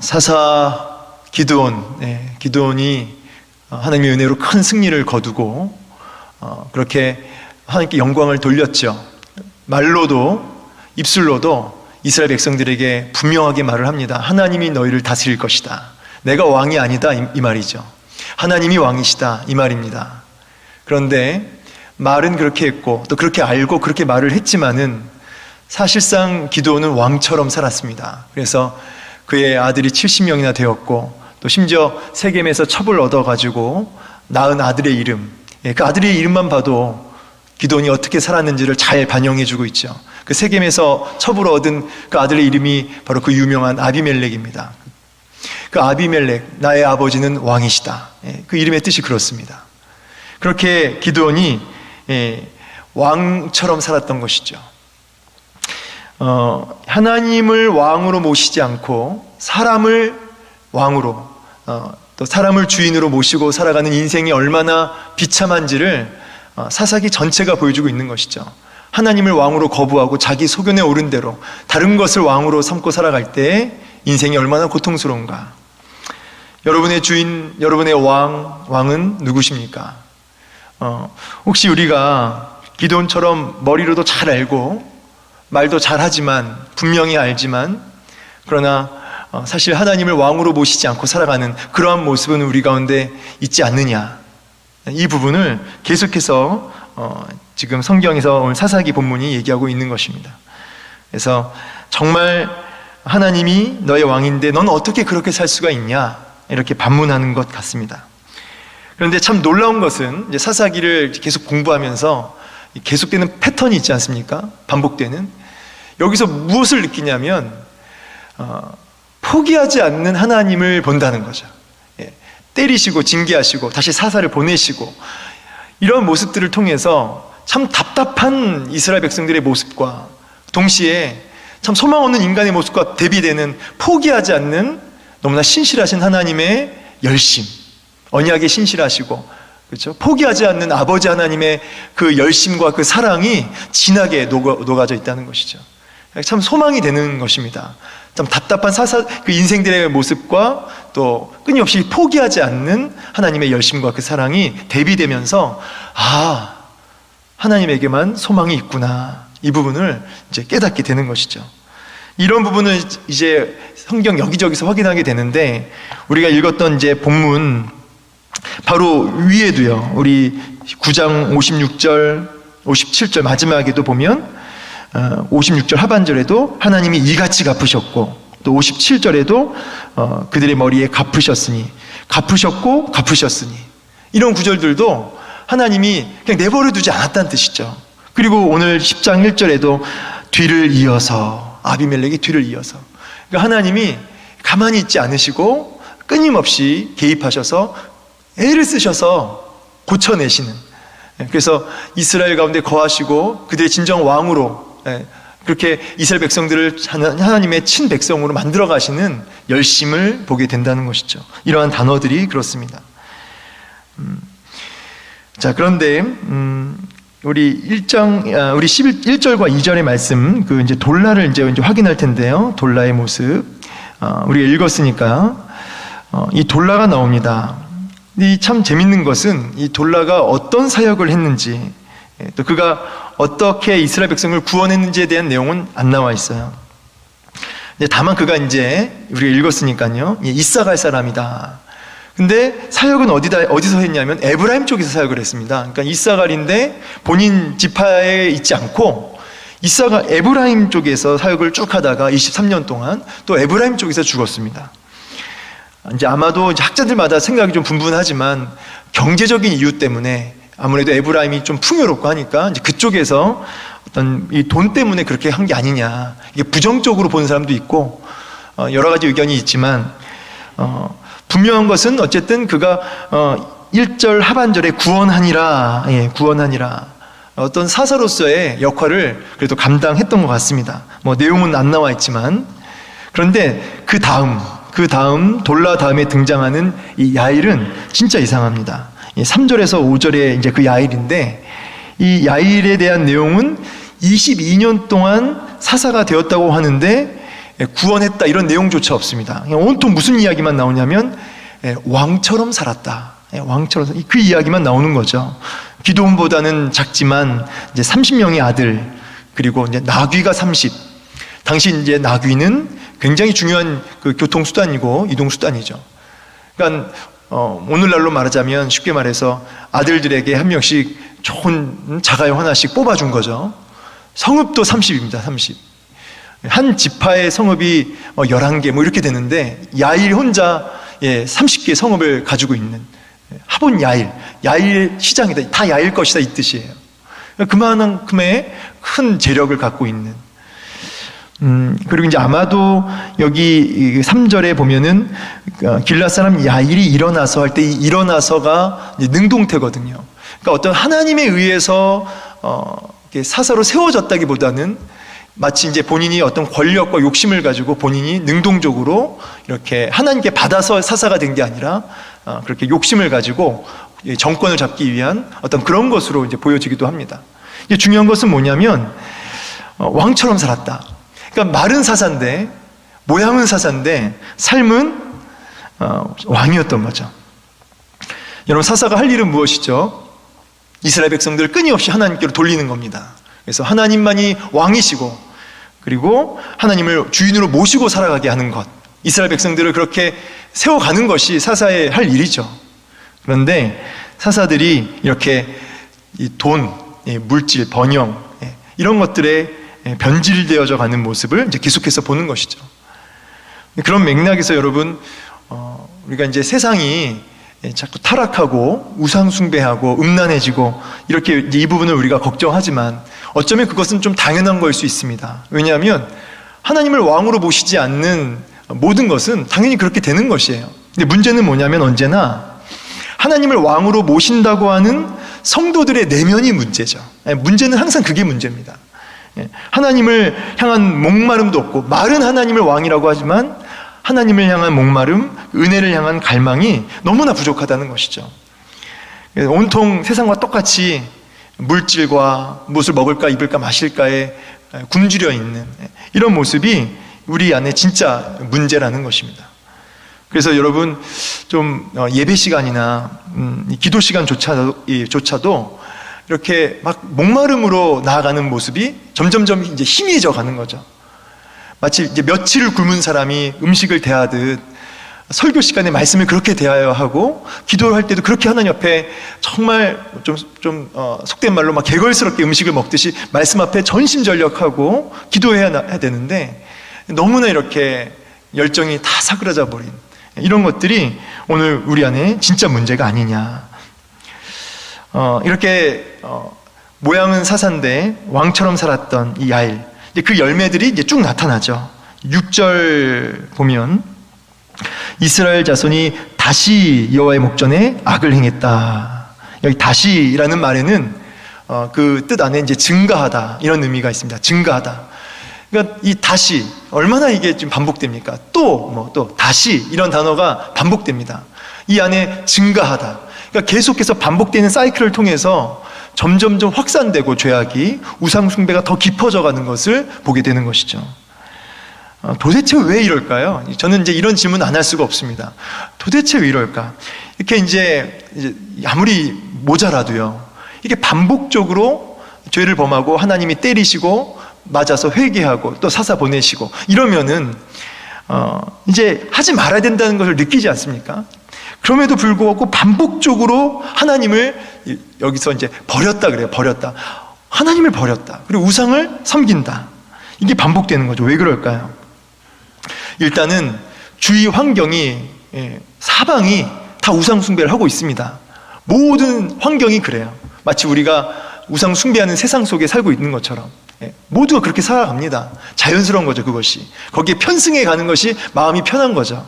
사사 기드온이 하나님의 은혜로 큰 승리를 거두고 그렇게 하나님께 영광을 돌렸죠. 말로도 입술로도 이스라엘 백성들에게 분명하게 말을 합니다. 하나님이 너희를 다스릴 것이다. 내가 왕이 아니다 이 말이죠. 하나님이 왕이시다 이 말입니다. 그런데 말은 그렇게 했고 또 그렇게 알고 그렇게 말을 했지만은 사실상 기드온은 왕처럼 살았습니다. 그래서 그의 아들이 70명이나 되었고 또 심지어 세겜에서 첩을 얻어가지고 낳은 아들의 이름, 그 아들의 이름만 봐도 기드온이 어떻게 살았는지를 잘 반영해주고 있죠. 그 세겜에서 첩을 얻은 그 아들의 이름이 바로 그 유명한 아비멜렉입니다. 그 아비멜렉, 나의 아버지는 왕이시다. 그 이름의 뜻이 그렇습니다. 그렇게 기드온이 왕처럼 살았던 것이죠. 하나님을 왕으로 모시지 않고 사람을 왕으로 또 사람을 주인으로 모시고 살아가는 인생이 얼마나 비참한지를 사사기 전체가 보여주고 있는 것이죠. 하나님을 왕으로 거부하고 자기 소견에 오른 대로 다른 것을 왕으로 삼고 살아갈 때 인생이 얼마나 고통스러운가. 여러분의 주인, 여러분의 왕은 누구십니까? 혹시 우리가 기드온처럼 머리로도 잘 알고 말도 잘하지만 분명히 알지만 그러나 사실 하나님을 왕으로 모시지 않고 살아가는 그러한 모습은 우리 가운데 있지 않느냐. 이 부분을 계속해서 지금 성경에서 오늘 사사기 본문이 얘기하고 있는 것입니다. 그래서 정말 하나님이 너의 왕인데 넌 어떻게 그렇게 살 수가 있냐 이렇게 반문하는 것 같습니다. 그런데 참 놀라운 것은 이제 사사기를 계속 공부하면서 계속되는 패턴이 있지 않습니까? 반복되는. 여기서 무엇을 느끼냐면 포기하지 않는 하나님을 본다는 거죠. 때리시고 징계하시고 다시 사사를 보내시고 이런 모습들을 통해서 참 답답한 이스라엘 백성들의 모습과 동시에 참 소망 없는 인간의 모습과 대비되는 포기하지 않는 너무나 신실하신 하나님의 열심, 언약에 신실하시고 그렇죠? 포기하지 않는 아버지 하나님의 그 열심과 그 사랑이 진하게 녹아져 있다는 것이죠. 참 소망이 되는 것입니다. 참 답답한 그 인생들의 모습과 또 끊임없이 포기하지 않는 하나님의 열심과 그 사랑이 대비되면서 하나님에게만 소망이 있구나. 이 부분을 이제 깨닫게 되는 것이죠. 이런 부분을 이제 성경 여기저기서 확인하게 되는데 우리가 읽었던 이제 본문 바로 위에도요. 우리 9장 56절, 57절 마지막에도 보면 56절 하반절에도 하나님이 이같이 갚으셨고 또 57절에도 그들의 머리에 갚으셨으니 갚으셨고 갚으셨으니 이런 구절들도 하나님이 그냥 내버려 두지 않았다는 뜻이죠. 그리고 오늘 10장 1절에도 뒤를 이어서 아비멜렉이 뒤를 이어서 그러니까 하나님이 가만히 있지 않으시고 끊임없이 개입하셔서 애를 쓰셔서 고쳐내시는 그래서 이스라엘 가운데 거하시고 그들의 진정 왕으로 그렇게 이스라엘 백성들을 하나님의 친백성으로 만들어 가시는 열심을 보게 된다는 것이죠. 이러한 단어들이 그렇습니다. 자, 그런데 우리 11절과 2절의 말씀 그 이제 돌라를 이제 확인할 텐데요. 돌라의 모습 우리가 읽었으니까 이 돌라가 나옵니다. 이 참 재밌는 것은 이 돌라가 어떤 사역을 했는지 또 그가 어떻게 이스라엘 백성을 구원했는지에 대한 내용은 안 나와 있어요. 다만 그가 이제 우리가 읽었으니까요. 이사갈 사람이다. 근데 사역은 어디서 했냐면 에브라임 쪽에서 사역을 했습니다. 그러니까 이사갈인데 본인 지파에 있지 않고 에브라임 쪽에서 사역을 쭉 하다가 23년 동안 또 에브라임 쪽에서 죽었습니다. 이제 아마도 이제 학자들마다 생각이 좀 분분하지만 경제적인 이유 때문에 아무래도 에브라임이 좀 풍요롭고 하니까 이제 그쪽에서 어떤 이 돈 때문에 그렇게 한 게 아니냐. 이게 부정적으로 보는 사람도 있고 여러 가지 의견이 있지만 분명한 것은 어쨌든 그가 1절 하반절에 구원하니라. 구원하니라. 어떤 사사로서의 역할을 그래도 감당했던 것 같습니다. 뭐 내용은 안 나와 있지만 그런데 그 다음 돌라 다음에 등장하는 이 야일은 진짜 이상합니다. 3절에서 5절에 이제 그 야일인데 이 야일에 대한 내용은 22년 동안 사사가 되었다고 하는데 구원했다 이런 내용조차 없습니다. 그냥 온통 무슨 이야기만 나오냐면 왕처럼 살았다. 왕처럼 그 이야기만 나오는 거죠. 기드온보다는 작지만 이제 30명의 아들, 그리고 이제 나귀가 30. 당시 이제 나귀는 굉장히 중요한 그 교통수단이고 이동수단이죠. 그러니까 오늘날로 말하자면 쉽게 말해서 아들들에게 한 명씩 좋은 자가용 하나씩 뽑아준 거죠. 성읍도 30입니다. 30. 한 지파의 성읍이 11개 뭐 이렇게 되는데 야일 혼자 30개 성읍을 가지고 있는 하본 야일 시장이다. 다 야일 것이다 이 뜻이에요. 그만큼의 큰 재력을 갖고 있는. 그리고 이제 아마도 여기 3절에 보면은 길앗 사람 야일이 일어나서 할 때 이 일어나서가 능동태거든요. 그러니까 어떤 하나님에 의해서 사사로 세워졌다기보다는 마치 이제 본인이 어떤 권력과 욕심을 가지고 본인이 능동적으로 이렇게 하나님께 받아서 사사가 된 게 아니라 그렇게 욕심을 가지고 정권을 잡기 위한 어떤 그런 것으로 이제 보여지기도 합니다. 이제 중요한 것은 뭐냐면 왕처럼 살았다. 그러니까 말은 사사인데 모양은 사사인데 삶은 왕이었던 거죠. 여러분, 사사가 할 일은 무엇이죠? 이스라엘 백성들을 끊임없이 하나님께로 돌리는 겁니다. 그래서 하나님만이 왕이시고 그리고 하나님을 주인으로 모시고 살아가게 하는 것, 이스라엘 백성들을 그렇게 세워가는 것이 사사의 할 일이죠. 그런데 사사들이 이렇게 이 돈, 물질, 번영 이런 것들에 변질되어져 가는 모습을 이제 계속해서 보는 것이죠. 그런 맥락에서 여러분, 우리가 이제 세상이 자꾸 타락하고 우상 숭배하고 음란해지고 이렇게 이제 이 부분을 우리가 걱정하지만 어쩌면 그것은 좀 당연한 거일 수 있습니다. 왜냐하면 하나님을 왕으로 모시지 않는 모든 것은 당연히 그렇게 되는 것이에요. 근데 문제는 뭐냐면 언제나 하나님을 왕으로 모신다고 하는 성도들의 내면이 문제죠. 문제는 항상 그게 문제입니다. 하나님을 향한 목마름도 없고, 말은 하나님을 왕이라고 하지만 하나님을 향한 목마름, 은혜를 향한 갈망이 너무나 부족하다는 것이죠. 온통 세상과 똑같이 물질과 무엇을 먹을까 입을까 마실까에 굶주려 있는 이런 모습이 우리 안에 진짜 문제라는 것입니다. 그래서 여러분, 좀 예배 시간이나 기도 시간조차도 이렇게 막 목마름으로 나아가는 모습이 점점점 이제 희미해져 가는 거죠. 마치 이제 며칠을 굶은 사람이 음식을 대하듯 설교 시간에 말씀을 그렇게 대하여 하고 기도를 할 때도 그렇게 하나님 앞에 정말 속된 말로 막 개걸스럽게 음식을 먹듯이 말씀 앞에 전심전력하고 기도해야 되는데 너무나 이렇게 열정이 다 사그라져 버린 이런 것들이 오늘 우리 안에 진짜 문제가 아니냐. 이렇게 모양은 사사인데 왕처럼 살았던 이 야일, 그 열매들이 이제 쭉 나타나죠. 6절 보면 이스라엘 자손이 다시 여호와의 목전에 악을 행했다. 여기 다시라는 말에는 그 뜻 안에 이제 증가하다 이런 의미가 있습니다. 증가하다. 그러니까 이 다시 얼마나 이게 지금 반복됩니까? 또 다시 이런 단어가 반복됩니다. 이 안에 증가하다. 그러니까 계속해서 반복되는 사이클을 통해서 점점점 확산되고 죄악이 우상 숭배가 더 깊어져 가는 것을 보게 되는 것이죠. 도대체 왜 이럴까요? 저는 이제 이런 질문 안 할 수가 없습니다. 도대체 왜 이럴까? 이렇게 이제 아무리 모자라도요, 이게 반복적으로 죄를 범하고 하나님이 때리시고 맞아서 회개하고 또 사사 보내시고 이러면은 이제 하지 말아야 된다는 것을 느끼지 않습니까? 그럼에도 불구하고 반복적으로 하나님을 여기서 이제 버렸다 그래요. 버렸다. 하나님을 버렸다. 그리고 우상을 섬긴다. 이게 반복되는 거죠. 왜 그럴까요? 일단은 주위 환경이, 사방이 다 우상 숭배를 하고 있습니다. 모든 환경이 그래요. 마치 우리가 우상 숭배하는 세상 속에 살고 있는 것처럼 모두가 그렇게 살아갑니다. 자연스러운 거죠. 그것이 거기에 편승해 가는 것이 마음이 편한 거죠.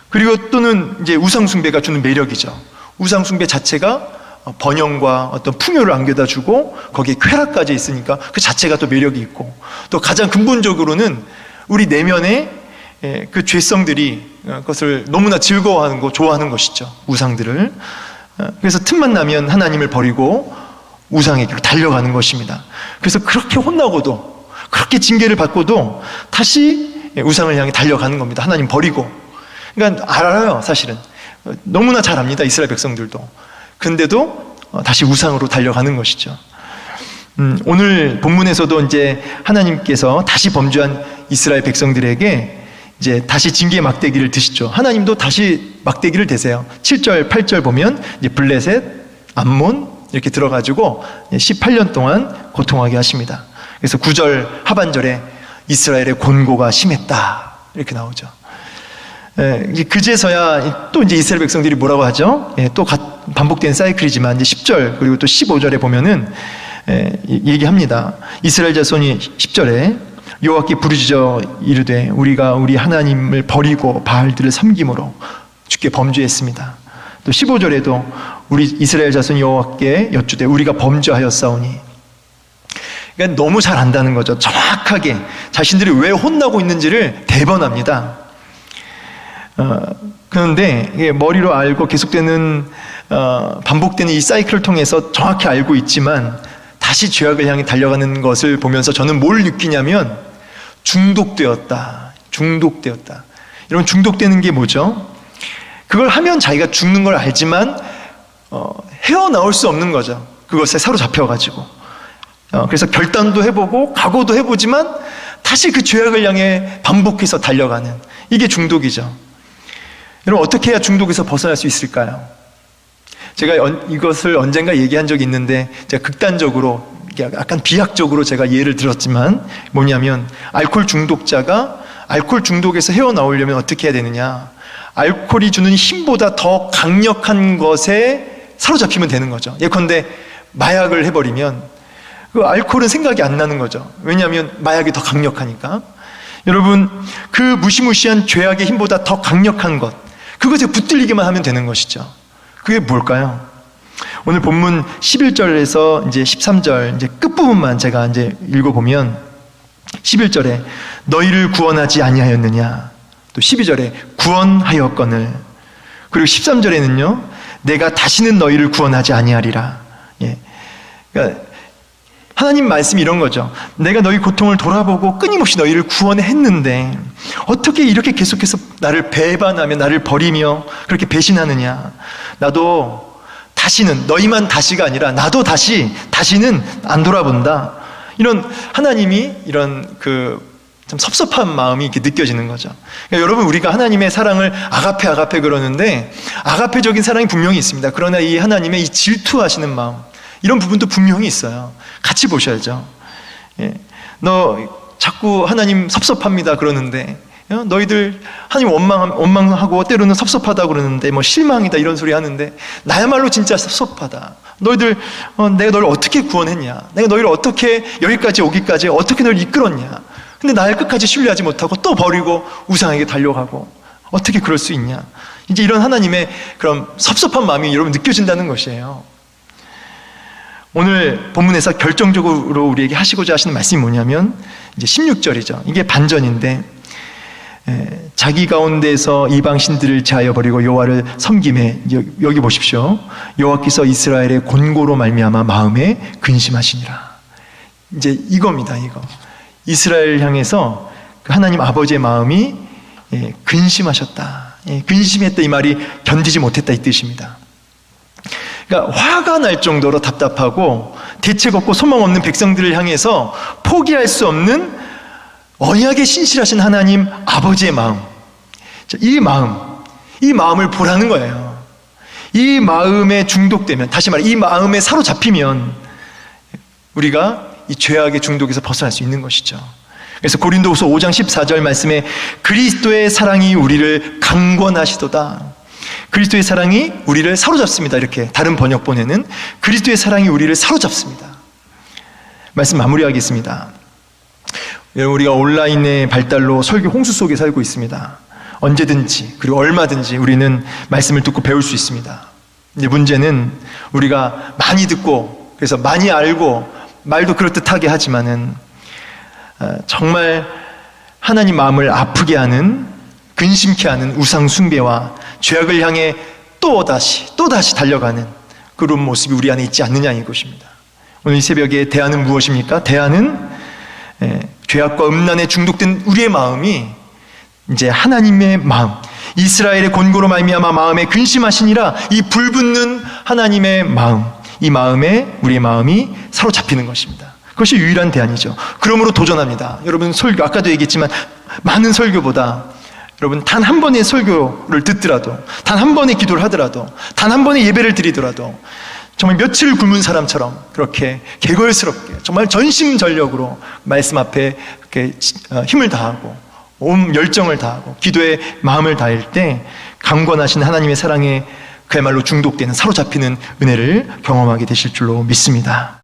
그리고 또는 이제 우상 숭배가 주는 매력이죠. 우상 숭배 자체가 번영과 어떤 풍요를 안겨다 주고 거기에 쾌락까지 있으니까 그 자체가 또 매력이 있고, 또 가장 근본적으로는 우리 내면에 그 죄성들이 그것을 너무나 즐거워하는 거, 좋아하는 것이죠. 우상들을. 그래서 틈만 나면 하나님을 버리고 우상에게로 달려가는 것입니다. 그래서 그렇게 혼나고도, 그렇게 징계를 받고도 다시 우상을 향해 달려가는 겁니다. 하나님 버리고. 그러니까 알아요, 사실은. 너무나 잘 압니다, 이스라엘 백성들도. 근데도 다시 우상으로 달려가는 것이죠. 오늘 본문에서도 이제 하나님께서 다시 범죄한 이스라엘 백성들에게 이제 다시 징계의 막대기를 드시죠. 하나님도 다시 막대기를 대세요. 7절, 8절 보면 이제 블레셋, 암몬 이렇게 들어가지고 18년 동안 고통하게 하십니다. 그래서 9절 하반절에 이스라엘의 곤고가 심했다 이렇게 나오죠. 그제서야 또 이제 이스라엘 백성들이 뭐라고 하죠? 또 반복된 사이클이지만 이제 10절 그리고 또 15절에 보면은 얘기합니다. 이스라엘 자손이 10절에 여호와께 부르짖어 이르되 우리가 우리 하나님을 버리고 바알들을 섬김으로 주께 범죄했습니다. 또 15절에도 우리 이스라엘 자손 여호와께 여쭈되 우리가 범죄하였사오니. 그러니까 너무 잘 안다는 거죠. 정확하게 자신들이 왜 혼나고 있는지를 대번합니다. 그런데 머리로 알고 계속되는 반복되는 이 사이클을 통해서 정확히 알고 있지만 다시 죄악을 향해 달려가는 것을 보면서 저는 뭘 느끼냐면 중독되었다. 여러분, 중독되는 게 뭐죠? 그걸 하면 자기가 죽는 걸 알지만 헤어나올 수 없는 거죠. 그것에 사로잡혀가지고. 그래서 결단도 해보고 각오도 해보지만 다시 그 죄악을 향해 반복해서 달려가는, 이게 중독이죠. 여러분, 어떻게 해야 중독에서 벗어날 수 있을까요? 제가 이것을 언젠가 얘기한 적이 있는데 제가 극단적으로 약간 비약적으로 제가 예를 들었지만 뭐냐면 알코올 중독자가 알코올 중독에서 헤어나오려면 어떻게 해야 되느냐, 알코올이 주는 힘보다 더 강력한 것에 사로잡히면 되는 거죠. 예컨대 마약을 해버리면 그 알코올은 생각이 안 나는 거죠. 왜냐하면 마약이 더 강력하니까. 여러분, 그 무시무시한 죄악의 힘보다 더 강력한 것, 그것에 붙들리기만 하면 되는 것이죠. 그게 뭘까요? 오늘 본문 11절에서 이제 13절 이제 끝부분만 제가 이제 읽어보면 11절에 너희를 구원하지 아니하였느냐, 또 12절에 구원하였거늘, 그리고 13절에는요 내가 다시는 너희를 구원하지 아니하리라. 그러니까 하나님 말씀이 이런 거죠. 내가 너희 고통을 돌아보고 끊임없이 너희를 구원했는데 어떻게 이렇게 계속해서 나를 배반하며 나를 버리며 그렇게 배신하느냐. 나도 다시는, 너희만 다시가 아니라 나도 다시는 안 돌아본다. 이런 하나님이 이런 참 섭섭한 마음이 이렇게 느껴지는 거죠. 그러니까 여러분, 우리가 하나님의 사랑을 아가페 그러는데 아가페적인 사랑이 분명히 있습니다. 그러나 이 하나님의 이 질투하시는 마음, 이런 부분도 분명히 있어요. 같이 보셔야죠. 너 자꾸 하나님 섭섭합니다 그러는데, 너희들 하나님 원망하고 때로는 섭섭하다 그러는데 뭐 실망이다 이런 소리 하는데 나야말로 진짜 섭섭하다. 너희들 내가 너를 어떻게 구원했냐, 내가 너희를 어떻게 여기까지 오기까지 어떻게 너를 이끌었냐, 근데 나를 끝까지 신뢰하지 못하고 또 버리고 우상에게 달려가고 어떻게 그럴 수 있냐. 이제 이런 하나님의 그런 섭섭한 마음이 여러분 느껴진다는 것이에요. 오늘 본문에서 결정적으로 우리에게 하시고자 하시는 말씀이 뭐냐면 이제 16절이죠. 이게 반전인데, 자기 가운데서 이방 신들을 제하여 버리고 여호와를 섬김에, 여기 보십시오. 여호와께서 이스라엘의 곤고로 말미암아 마음에 근심하시니라. 이제 이겁니다. 이거 이스라엘 향해서 하나님 아버지의 마음이 근심하셨다. 근심했다, 이 말이 견디지 못했다 이 뜻입니다. 그러니까 화가 날 정도로 답답하고 대책 없고 소망 없는 백성들을 향해서 포기할 수 없는 언약에 신실하신 하나님 아버지의 마음, 이 마음을 보라는 거예요. 이 마음에 중독되면, 다시 말해 이 마음에 사로잡히면 우리가 이 죄악의 중독에서 벗어날 수 있는 것이죠. 그래서 고린도후서 5장 14절 말씀에 그리스도의 사랑이 우리를 강권하시도다. 그리스도의 사랑이 우리를 사로잡습니다. 이렇게 다른 번역본에는 그리스도의 사랑이 우리를 사로잡습니다. 말씀 마무리하겠습니다. 여러분, 우리가 온라인의 발달로 설교 홍수 속에 살고 있습니다. 언제든지 그리고 얼마든지 우리는 말씀을 듣고 배울 수 있습니다. 이제 문제는 우리가 많이 듣고 그래서 많이 알고 말도 그럴듯하게 하지만은 정말 하나님 마음을 아프게 하는, 근심케 하는 우상 숭배와 죄악을 향해 또다시 달려가는 그런 모습이 우리 안에 있지 않느냐 이것입니다. 오늘 이 새벽에 대안은 무엇입니까? 대안은 죄악과 음란에 중독된 우리의 마음이 이제 하나님의 마음, 이스라엘의 권고로 말미암아 마음에 근심하시니라, 이 불붙는 하나님의 마음, 이 마음에 우리의 마음이 사로잡히는 것입니다. 그것이 유일한 대안이죠. 그러므로 도전합니다. 여러분, 설교 아까도 얘기했지만 많은 설교보다 여러분 단 한 번의 설교를 듣더라도, 단 한 번의 기도를 하더라도, 단 한 번의 예배를 드리더라도 정말 며칠 굶은 사람처럼 그렇게 개걸스럽게 정말 전심전력으로 말씀 앞에 이렇게 힘을 다하고 온 열정을 다하고 기도에 마음을 다할 때 강권하신 하나님의 사랑에 그야말로 중독되는, 사로잡히는 은혜를 경험하게 되실 줄로 믿습니다.